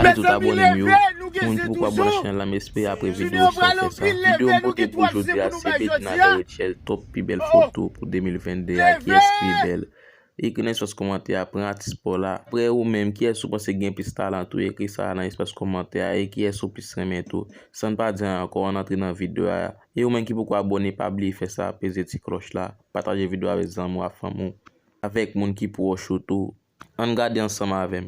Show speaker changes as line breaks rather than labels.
ça qui tout abonné mieux. Moun qui pourquoi abonner chaîne là, m'espère après vidéo sans faire ça. Vidéo beauté pour aujourd'hui à Bedina Rachel top plus belle photo pour 2022 à qui est belle. Écrivez sur commentaire après artiste pour là. Après ou même qui est sous penser gain plus talent tout écrit ça dans espace commentaire et qui est sous plus remet tout. Sans pas dire encore on entre dans la vidéo et ou même qui pourquoi abonner pas oublier faire ça peser petite cloche là, partager vidéo avec amis ou famille avec moun qui pour show tout. On garde ensemble avec.